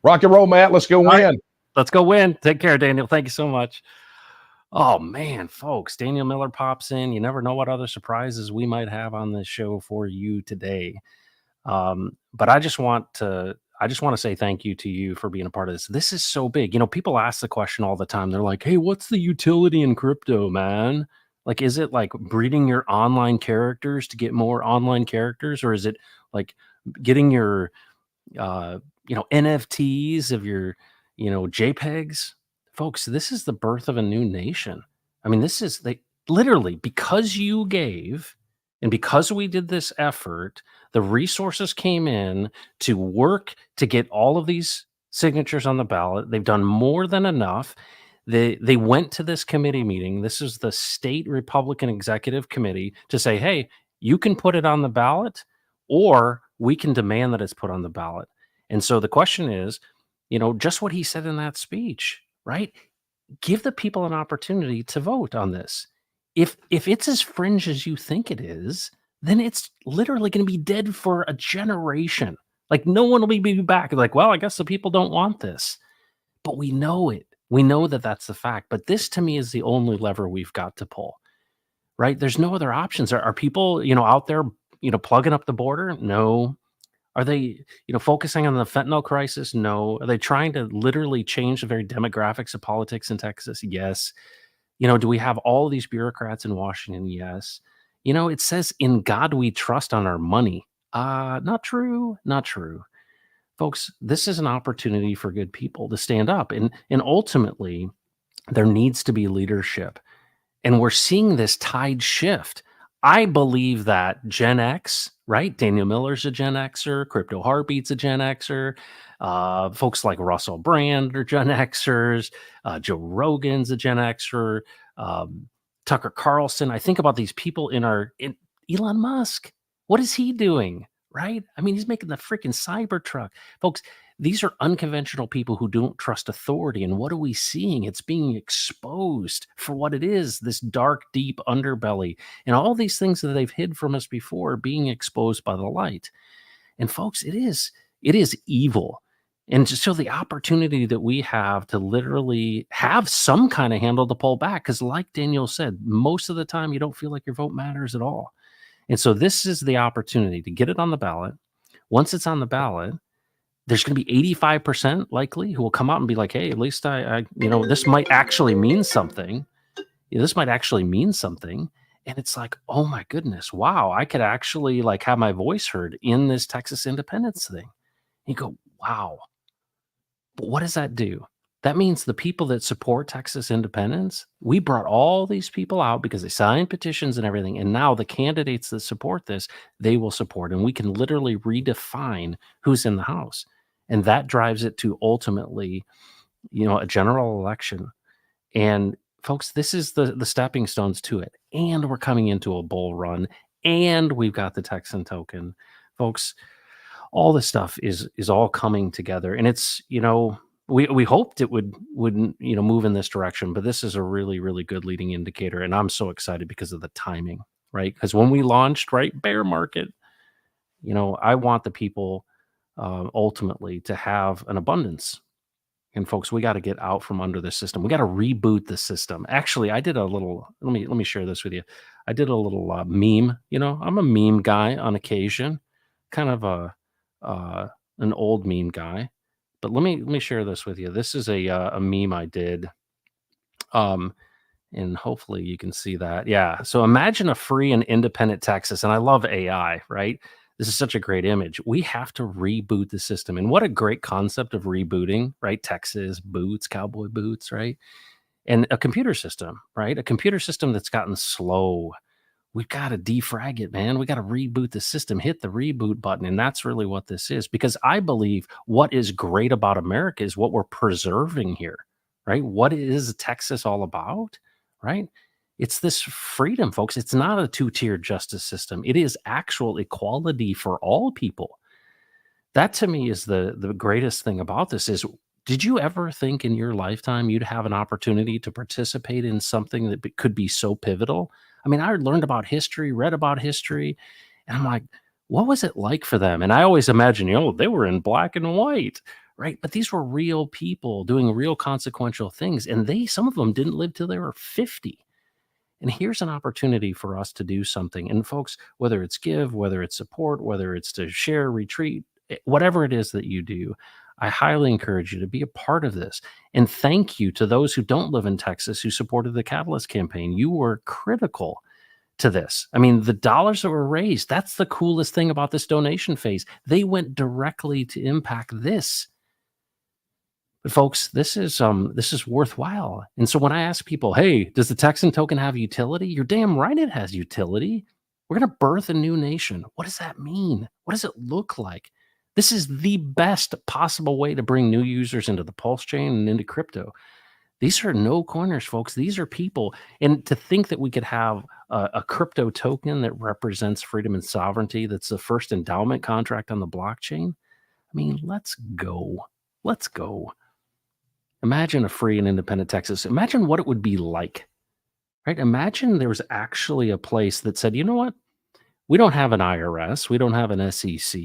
Rock and roll, Matt. Let's go win. Right. Let's go win. Take care, Daniel. Thank you so much. Oh man, folks, Daniel Miller pops in. You never know what other surprises we might have on this show for you today. But I just want to say thank you to you for being a part of this. This is so big. People ask the question all the time. They're like, hey, what's the utility in crypto, man? Like, is it like breeding your online characters to get more online characters? Or is it like getting your, NFTs of your, JPEGs? Folks, this is the birth of a new nation. I mean, literally, because you gave and because we did this effort, the resources came in to work to get all of these signatures on the ballot. They've done more than enough. They went to this committee meeting. This is the state Republican executive committee to say, hey, you can put it on the ballot or we can demand that it's put on the ballot. And so the question is, just what he said in that speech, right? Give the people an opportunity to vote on this. If it's as fringe as you think it is, then it's literally going to be dead for a generation. Like no one will be back. Like, well, I guess the people don't want this, but we know it. We know that that's the fact. But this to me is the only lever we've got to pull, right? There's no other options. Are people, out there, plugging up the border? No. Are they, focusing on the fentanyl crisis? No. Are they trying to literally change the very demographics of politics in Texas? Yes. Do we have all these bureaucrats in Washington? Yes. It says in God we trust on our money. Not true. Not true. Folks, this is an opportunity for good people to stand up. And ultimately, there needs to be leadership. And we're seeing this tide shift. I believe that Gen X, right? Daniel Miller's a Gen Xer, Crypto Heartbeat's a Gen Xer, folks like Russell Brand are Gen Xers, Joe Rogan's a Gen Xer, Tucker Carlson. I think about these people in Elon Musk. What is he doing, right? I mean, he's making the freaking Cybertruck. Folks, these are unconventional people who don't trust authority. And what are we seeing? It's being exposed for what it is, this dark, deep underbelly. And all these things that they've hid from us before are being exposed by the light. And folks, it is evil. And so the opportunity that we have to literally have some kind of handle to pull back, because like Daniel said, most of the time you don't feel like your vote matters at all. And so this is the opportunity to get it on the ballot. Once it's on the ballot, there's going to be 85% likely who will come out and be like, hey, at least I this might actually mean something. this might actually mean something. And it's like, oh my goodness, wow, I could actually like have my voice heard in this Texas independence thing. You go, wow. But what does that do? That means the people that support Texas independence, we brought all these people out because they signed petitions and everything. And now the candidates that support this, they will support. And we can literally redefine who's in the House. And that drives it to ultimately, a general election. And folks, this is the stepping stones to it. And we're coming into a bull run. And we've got the Texan token. Folks, all this stuff is all coming together, and it's we hoped it wouldn't move in this direction, but this is a really really good leading indicator, and I'm so excited because of the timing, right? Because when we launched, right, bear market, I want the people ultimately to have an abundance. And folks, we got to get out from under the system. We got to reboot the system. Actually, I did a little. Let me share this with you. I did a little meme. I'm a meme guy on occasion, kind of an old meme guy. But let me share this with you. This is a meme I did. Um, and hopefully you can see that. Yeah. So imagine a free and independent Texas. And I love AI, right? This is such a great image. We have to reboot the system. And what a great concept of rebooting, right? Texas boots, cowboy boots, right? And a computer system, right? A computer system that's gotten slow. We've got to defrag it, man. We got to reboot the system, hit the reboot button. And that's really what this is. Because I believe what is great about America is what we're preserving here, right? What is Texas all about, right? It's this freedom, folks. It's not a two-tiered justice system. It is actual equality for all people. That to me is the greatest thing about this is, did you ever think in your lifetime you'd have an opportunity to participate in something that could be so pivotal? I mean, I learned about history, read about history, and I'm like, what was it like for them? And I always imagine, they were in black and white, right? But these were real people doing real consequential things. And some of them didn't live till they were 50. And here's an opportunity for us to do something. And folks, whether it's give, whether it's support, whether it's to share, retreat, whatever it is that you do, I highly encourage you to be a part of this. And thank you to those who don't live in Texas who supported the Catalyst campaign. You were critical to this. I mean, the dollars that were raised, that's the coolest thing about this donation phase. They went directly to impact this. But folks, this is worthwhile. And so when I ask people, hey, does the Texan token have utility? You're damn right it has utility. We're going to birth a new nation. What does that mean? What does it look like? This is the best possible way to bring new users into the Pulse chain and into crypto. These are no corners, folks. These are people. And to think that we could have a crypto token that represents freedom and sovereignty, that's the first endowment contract on the blockchain. I mean, let's go. Let's go. Imagine a free and independent Texas. Imagine what it would be like, right? Imagine there was actually a place that said, you know what? We don't have an IRS. We don't have an SEC.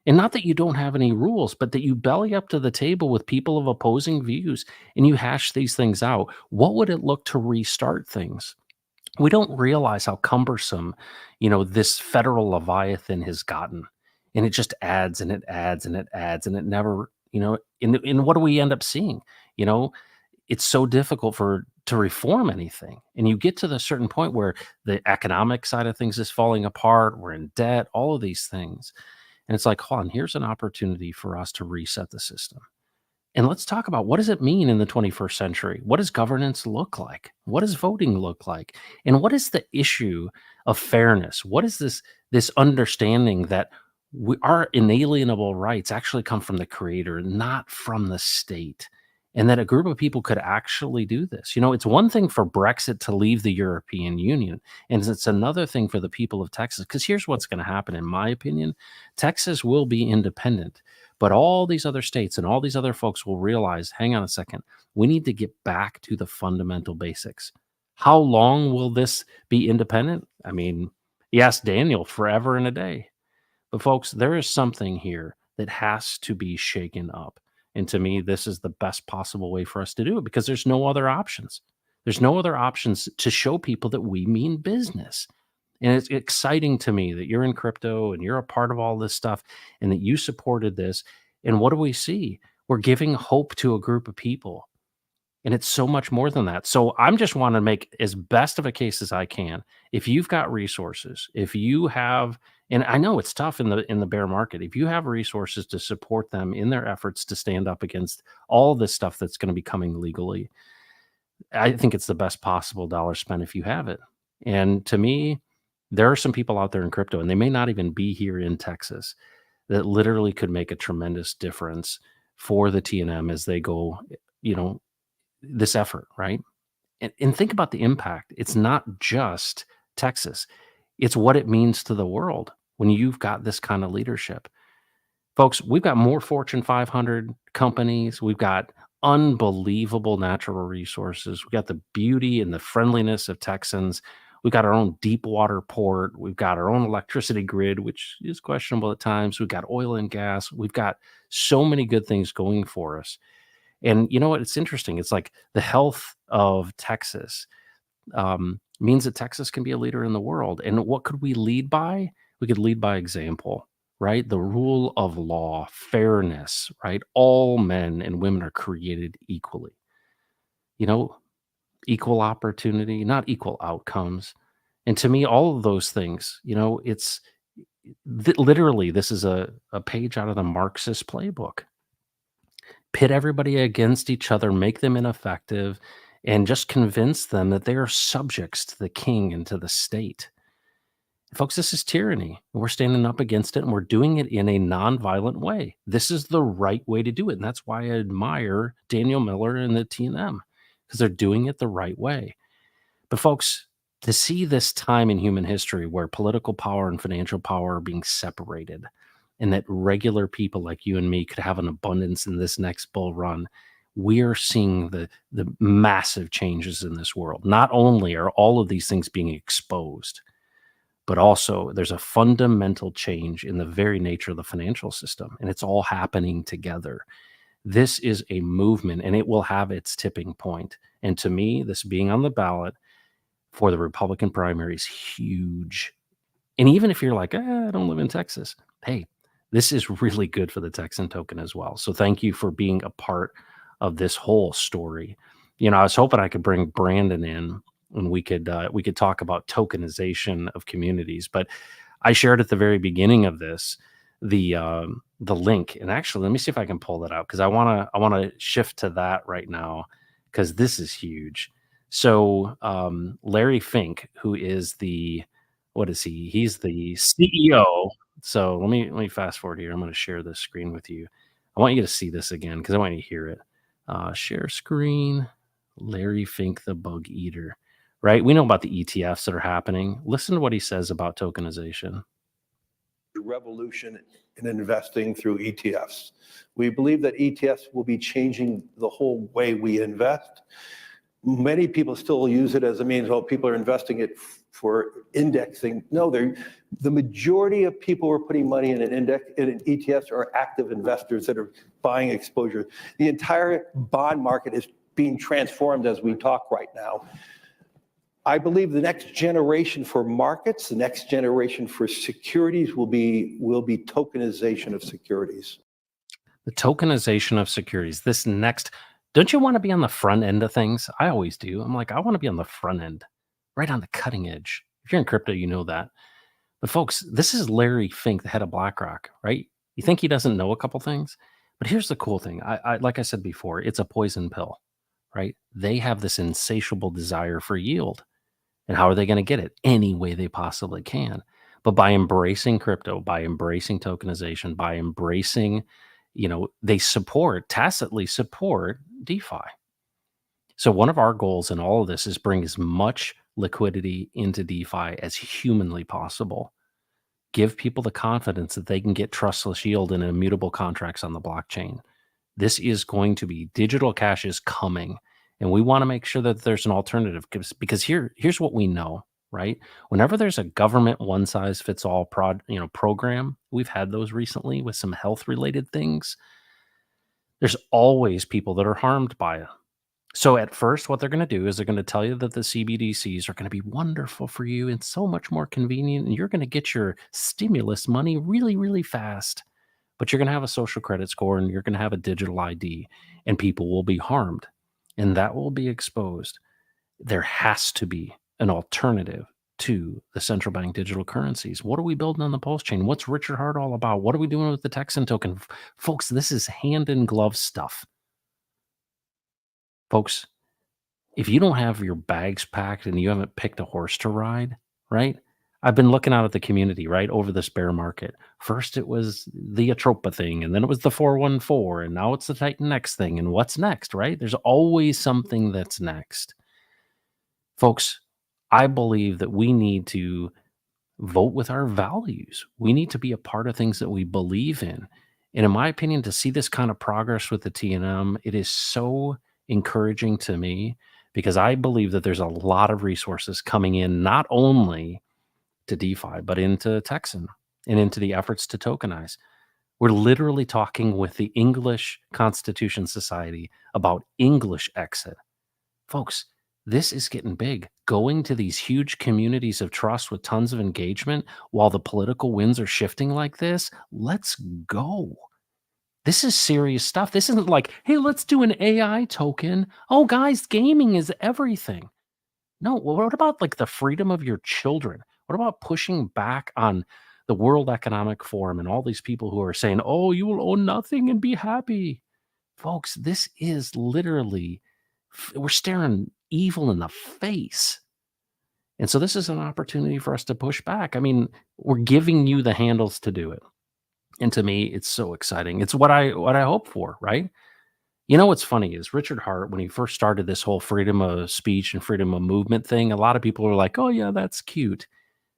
And not that you don't have any rules, but that you belly up to the table with people of opposing views and you hash these things out. What would it look to restart things? We don't realize how cumbersome, this federal leviathan has gotten. And it just adds and it adds and it adds and it never, in what do we end up seeing? It's so difficult to reform anything. And you get to the certain point where the economic side of things is falling apart. We're in debt, all of these things. And it's like, hold on, here's an opportunity for us to reset the system. And let's talk about, what does it mean in the 21st century? What does governance look like? What does voting look like? And what is the issue of fairness? What is this understanding that our inalienable rights actually come from the creator, not from the state? And that a group of people could actually do this. It's one thing for Brexit to leave the European Union, and it's another thing for the people of Texas. Because here's what's going to happen, in my opinion. Texas will be independent, but all these other states and all these other folks will realize, hang on a second, we need to get back to the fundamental basics. How long will this be independent? I mean, yes, Daniel, forever and a day. But folks, there is something here that has to be shaken up. And to me, this is the best possible way for us to do it, because there's no other options. There's no other options to show people that we mean business. And it's exciting to me that you're in crypto and you're a part of all this stuff and that you supported this. And what do we see? We're giving hope to a group of people. And it's so much more than that. So I'm just want to make as best of a case as I can. If you've got resources, if you have, and I know it's tough in the bear market, if you have resources to support them in their efforts to stand up against all this stuff that's going to be coming legally, I think it's the best possible dollar spent if you have it. And to me, there are some people out there in crypto, and they may not even be here in Texas, that literally could make a tremendous difference for the TNM as they go, you know, this effort, right? And think about the impact. It's not just Texas, it's what it means to the world when you've got this kind of leadership. Folks, we've got more Fortune 500 companies. We've got unbelievable natural resources. We've got the beauty and the friendliness of Texans. We've got our own deep water port. We've got our own electricity grid, which is questionable at times. We've got oil and gas. We've got so many good things going for us. And you know what? It's interesting. It's like the health of Texas means that Texas can be a leader in the world. And what could we lead by? We could lead by example, right? The rule of law, fairness, right? All men and women are created equally. You know, equal opportunity, not equal outcomes. And to me, all of those things, it's literally this is a page out of the Marxist playbook. Pit everybody against each other, make them ineffective, and just convince them that they are subjects to the king and to the state. Folks, this is tyranny. We're standing up against it, and we're doing it in a nonviolent way. This is the right way to do it. And that's why I admire Daniel Miller and the TNM, because they're doing it the right way. But folks, to see this time in human history where political power and financial power are being separated, and that regular people like you and me could have an abundance in this next bull run, we are seeing the massive changes in this world. Not only are all of these things being exposed, but also there's a fundamental change in the very nature of the financial system, and it's all happening together. This is a movement, and it will have its tipping point. And to me, this being on the ballot for the Republican primary is huge. And even if you're like, I don't live in Texas, hey, this is really good for the Texan token as well. So thank you for being a part of this whole story. I was hoping I could bring Brandon in and we could talk about tokenization of communities. But I shared at the very beginning of this the link, and actually, let me see if I can pull that out because I wanna shift to that right now because this is huge. So Larry Fink, who is what is he? He's the CEO. So let me fast forward here. I'm going to share this screen with you. I want you to see this again because I want you to hear it. Share screen. Larry Fink, the bug eater. Right? We know about the ETFs that are happening. Listen to what he says about tokenization. Revolution in investing through ETFs. We believe that ETFs will be changing the whole way we invest. Many people still use it as a means, people are investing it for indexing. No, the majority of people who are putting money in an ETFs are active investors that are buying exposure. The entire bond market is being transformed as we talk right now. I believe the next generation for markets, the next generation for securities will be tokenization of securities. The tokenization of securities. Don't you want to be on the front end of things? I always do. I'm like, I want to be on the front end, right on the cutting edge. If you're in crypto, you know that. But folks, this is Larry Fink, the head of BlackRock, right? You think he doesn't know a couple things? But here's the cool thing. I like I said before, it's a poison pill, right? They have this insatiable desire for yield. And how are they going to get it? Any way they possibly can. But by embracing crypto, by embracing tokenization, by embracing, they tacitly support DeFi. So one of our goals in all of this is bring as much liquidity into DeFi as humanly possible. Give people the confidence that they can get trustless yield in immutable contracts on the blockchain. This is going to be digital cash is coming. And we want to make sure that there's an alternative because here's what we know, right? Whenever there's a government one size fits all program, we've had those recently with some health related things. There's always people that are harmed by it. So at first, what they're going to do is they're going to tell you that the CBDCs are going to be wonderful for you and so much more convenient, and you're going to get your stimulus money really, really fast. But you're going to have a social credit score and you're going to have a digital ID, and people will be harmed. and that will be exposed. There has to be an alternative to the central bank digital currencies. What are we building on the Pulse chain? What's Richard Hart all about? What are we doing with the Texan token? Folks, this is hand in glove stuff. Folks, if you don't have your bags packed and you haven't picked a horse to ride, right? I've been looking out at the community, right, over this bear market. First, it was the Atropa thing, and then it was the 414, and now it's the Titan X thing. And what's next, right? There's always something that's next. Folks, I believe that we need to vote with our values. We need to be a part of things that we believe in. And in my opinion, to see this kind of progress with the TNM, it is so encouraging to me because I believe that there's a lot of resources coming in, not only to DeFi, but into Texan and into the efforts to tokenize. We're literally talking with the English Constitution Society about English exit. Folks, this is getting big. Going to these huge communities of trust with tons of engagement while the political winds are shifting like this, let's go. This is serious stuff. This isn't like, hey, let's do an AI token. Oh, guys, gaming is everything. No, well, what about like the freedom of your children? What about pushing back on the World Economic Forum and all these people who are saying, oh, you will own nothing and be happy? Folks, this is literally, we're staring evil in the face. And so this is an opportunity for us to push back. I mean, we're giving you the handles to do it. And to me, it's so exciting. It's what I hope for, right? You know what's funny is Richard Hart, when he first started this whole freedom of speech and freedom of movement thing, a lot of people were like, oh, yeah, that's cute.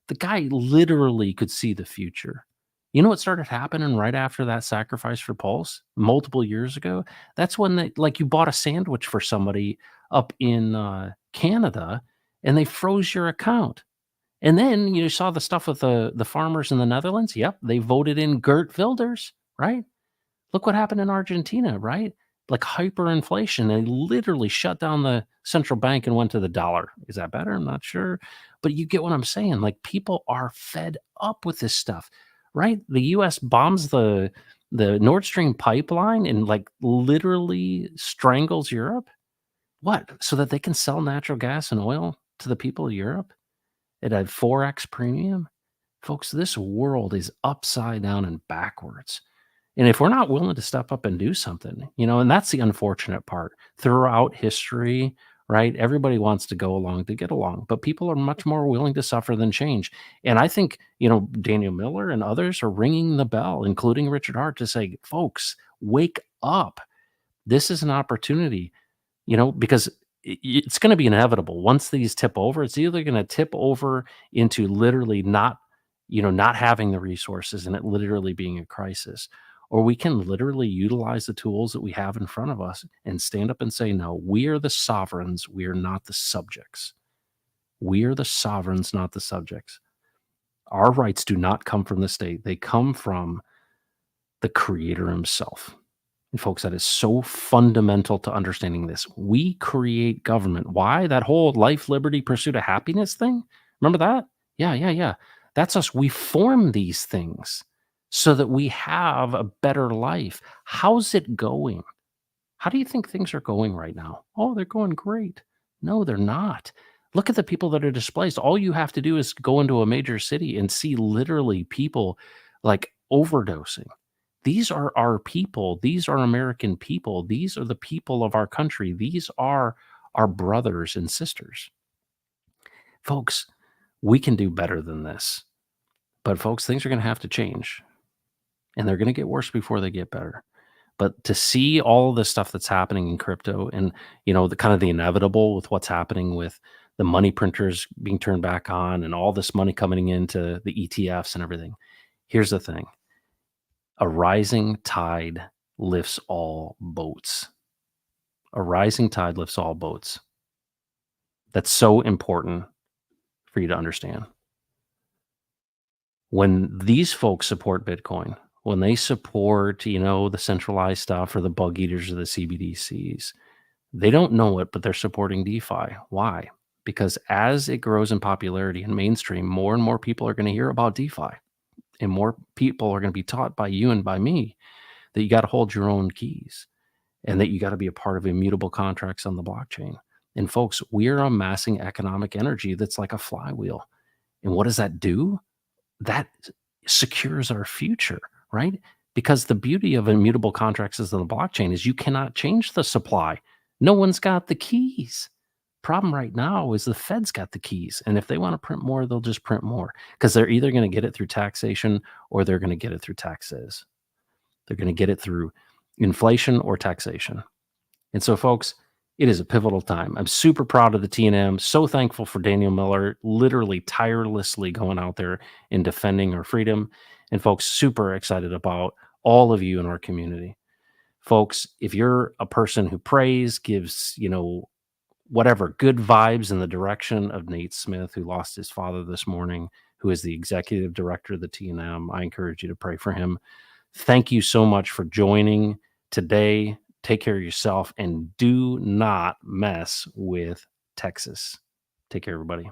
The guy literally could see the future. You know what started happening right after that sacrifice for Pulse multiple years ago? That's when they, like, you bought a sandwich for somebody up in Canada and they froze your account. And then you saw the stuff with the farmers in the Netherlands. Yep, they voted in Geert Wilders, right? Look what happened in Argentina, right? Like hyperinflation. They literally shut down the central bank and went to the dollar. Is that better? I'm not sure. But you get what I'm saying. Like people are fed up with this stuff, right? The US bombs the Nord Stream pipeline and like literally strangles Europe. What? So that they can sell natural gas and oil to the people of Europe at a 4x premium? Folks, this world is upside down and backwards. And if we're not willing to step up and do something, and that's the unfortunate part throughout history, right? Everybody wants to go along to get along, but people are much more willing to suffer than change. And I think, Daniel Miller and others are ringing the bell, including Richard Hart, to say, folks, wake up. This is an opportunity, because it's going to be inevitable. Once these tip over, it's either going to tip over into literally not having the resources and it literally being a crisis, or we can literally utilize the tools that we have in front of us and stand up and say, no, we are the sovereigns. We are not the subjects. We are the sovereigns, not the subjects. Our rights do not come from the state. They come from the creator himself. And folks, that is so fundamental to understanding this. We create government. Why? That whole life, liberty, pursuit of happiness thing. Remember that? Yeah. That's us. We form these things so that we have a better life. How's it going? How do you think things are going right now? Oh, they're going great. No, they're not. Look at the people that are displaced. All you have to do is go into a major city and see literally people like overdosing. These are our people. These are American people. These are the people of our country. These are our brothers and sisters. Folks, we can do better than this. But folks, things are going to have to change. And they're going to get worse before they get better. But to see all the stuff that's happening in crypto and, the kind of the inevitable with what's happening with the money printers being turned back on and all this money coming into the ETFs and everything. Here's the thing. A rising tide lifts all boats. A rising tide lifts all boats. That's so important for you to understand. When these folks support Bitcoin, when they support, the centralized stuff or the bug eaters or the CBDCs, they don't know it, but they're supporting DeFi. Why? Because as it grows in popularity and mainstream, more and more people are going to hear about DeFi. And more people are going to be taught by you and by me that you got to hold your own keys. and that you got to be a part of immutable contracts on the blockchain. And folks, we are amassing economic energy that's like a flywheel. And what does that do? That secures our future, right? Because the beauty of immutable contracts as on the blockchain is you cannot change the supply. No one's got the keys. Problem right now is the Fed's got the keys. And if they want to print more, they'll just print more because they're either going to get it through taxation or they're going to get it through taxes. They're going to get it through inflation or taxation. And so, folks, it is a pivotal time. I'm super proud of the TNM. So thankful for Daniel Miller, literally tirelessly going out there and defending our freedom. And folks, super excited about all of you in our community. Folks, if you're a person who prays, gives, whatever good vibes in the direction of Nate Smith, who lost his father this morning, who is the executive director of the TNM, I encourage you to pray for him. Thank you so much for joining today. Take care of yourself and do not mess with Texas. Take care, everybody.